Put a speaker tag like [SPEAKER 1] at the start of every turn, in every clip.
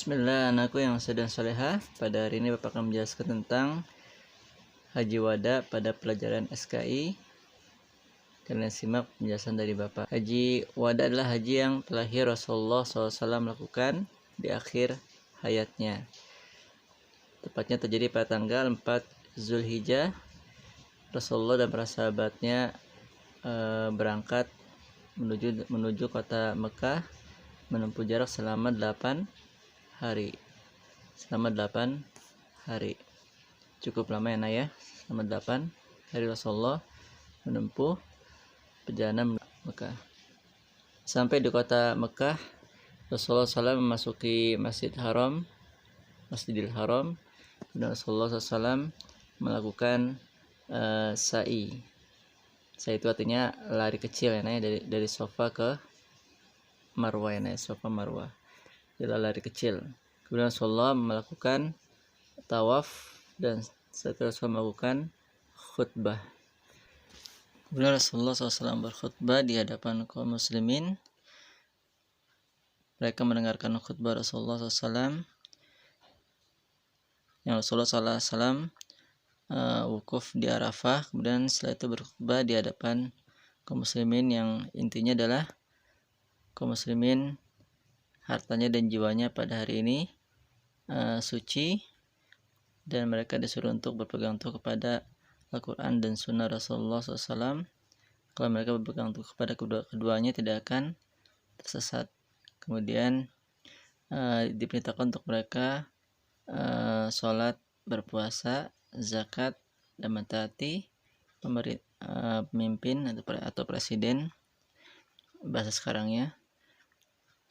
[SPEAKER 1] Bismillah, anakku yang sedang soleha. Pada hari ini Bapak akan menjelaskan tentang Haji Wada pada pelajaran SKI. Kalian simak penjelasan dari Bapak. Haji Wada adalah haji yang terakhir Rasulullah SAW lakukan di akhir hayatnya. Tepatnya terjadi pada tanggal 4 Zulhijjah. Rasulullah dan para sahabatnya berangkat menuju kota Mekah, menempuh jarak selama 8 hari. Cukup lama ya, Nak ya. Selama 8 hari Rasulullah menempuh perjalanan Mekah. Sampai di kota Mekah, Rasulullah SAW memasuki Masjidil Haram, dan Rasulullah SAW melakukan sa'i. Sa'i itu artinya lari kecil ya, Nak ya, dari Safa ke Marwah ya, Nak, Safa Marwah. Adalah lari kecil. Kemudian Rasulullah melakukan tawaf, dan setelah Rasulullah melakukan khutbah. Kemudian Rasulullah SAW berkhutbah di hadapan kaum muslimin. Mereka mendengarkan khutbah Rasulullah SAW, yang Rasulullah SAW wukuf di Arafah. Kemudian setelah itu berkhutbah di hadapan kaum muslimin, yang intinya adalah kaum muslimin hartanya dan jiwanya pada hari ini suci, dan mereka disuruh untuk berpegang teguh kepada Al-Quran dan Sunnah Rasulullah SAW. Kalau mereka berpegang teguh kepada keduanya, tidak akan tersesat. Kemudian diperintahkan untuk mereka sholat, berpuasa, zakat, dan mentaati pemimpin atau presiden bahasa sekarangnya.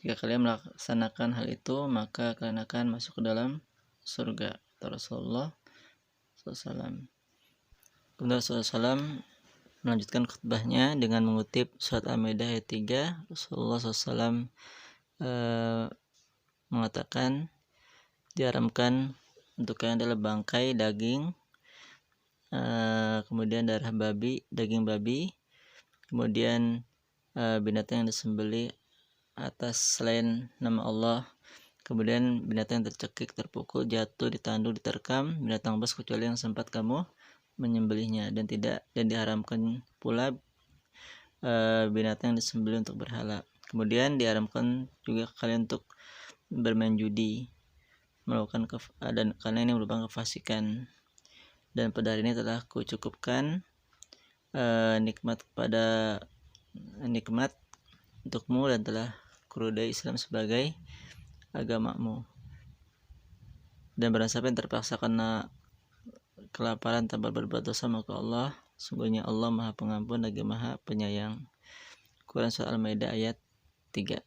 [SPEAKER 1] Jika kalian melaksanakan hal itu, maka kalian akan masuk ke dalam surga, kata Rasulullah SAW. Kemudian Rasulullah SAW melanjutkan khutbahnya dengan mengutip surat Al-Maidah ayat 3. Rasulullah SAW mengatakan, diharamkan untuk kalian adalah bangkai, daging, kemudian darah babi, daging babi, kemudian binatang yang disembelih atas selain nama Allah, kemudian binatang yang tercekik, terpukul, jatuh, ditanduk, diterkam, binatang buas kecuali yang sempat kamu menyembelihnya, dan diharamkan pula binatang yang disembelih untuk berhala. Kemudian diharamkan juga kalian untuk bermain judi, melakukan dan karena ini merupakan kefasikan. Dan pada hari ini telah kucukupkan nikmat untukmu, dan telah kuridai Islam sebagai agamamu. Dan barang siapa yang terpaksa karena kelaparan tanpa berbuat dosa, maka Allah, sungguhnya Allah Maha Pengampun lagi Maha Penyayang. Quran Surah Al-Maidah ayat 3.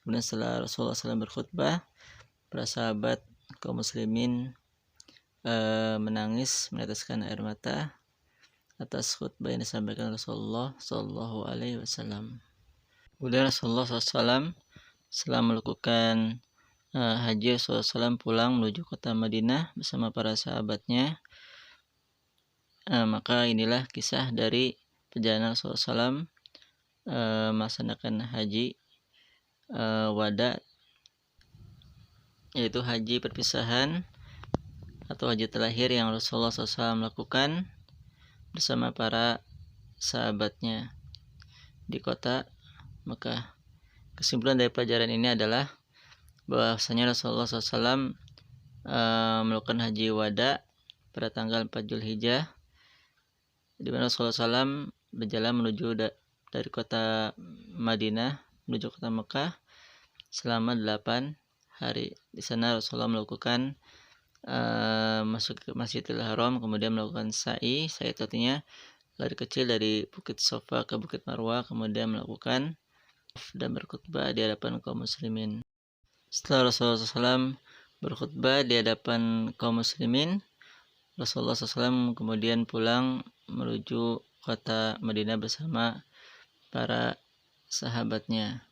[SPEAKER 1] Kemudian setelah Rasulullah SAW berkhutbah, para sahabat kaum muslimin menangis, meneteskan air mata atas khutbah yang disampaikan Rasulullah SAW. Kemudian Rasulullah SAW setelah melakukan haji, Rasulullah SAW pulang menuju kota Madinah bersama para sahabatnya. Maka inilah kisah dari perjalanan Rasulullah SAW melaksanakan haji wada, yaitu haji perpisahan atau haji terakhir yang Rasulullah SAW lakukan bersama para sahabatnya di kota Mekah. Kesimpulan dari pelajaran ini adalah bahwasanya Rasulullah SAW melakukan haji wada pada tanggal 4 Zulhijjah, di mana Rasulullah SAW berjalan menuju dari kota Madinah menuju kota Mekah selama 8 hari. Di sana Rasulullah melakukan masuk ke Masjidil Haram, kemudian melakukan sa'i. Sa'i itu artinya lari kecil dari Bukit Safa ke Bukit Marwah, kemudian melakukan dan berkhutbah di hadapan kaum muslimin. Setelah Rasulullah SAW berkhutbah di hadapan kaum muslimin, Rasulullah SAW kemudian pulang menuju kota Madinah bersama para sahabatnya.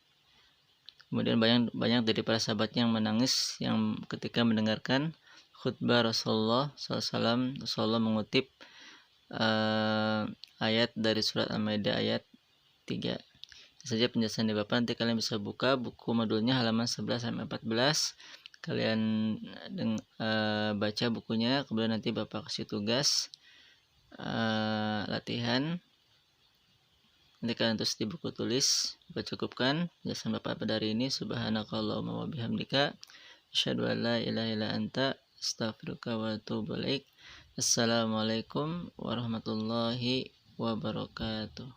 [SPEAKER 1] Kemudian banyak dari para sahabatnya yang menangis yang ketika mendengarkan khutbah Rasulullah SAW. Rasulullah mengutip ayat dari surat Al-Maidah ayat 3. Saja penjelasan di Bapak, nanti kalian bisa buka buku modulnya halaman 11 sampai 14. kalian baca bukunya, kemudian nanti Bapak kasih tugas latihan. Nanti kalian tulis di buku tulis. Bapak cukupkan jelasan Bapak pada hari ini. Subhanakallahumma wa bihamdika asyhadu an la ilaha illa anta astaghfiruka wa atubu ilaik. Assalamualaikum warahmatullahi wabarakatuh.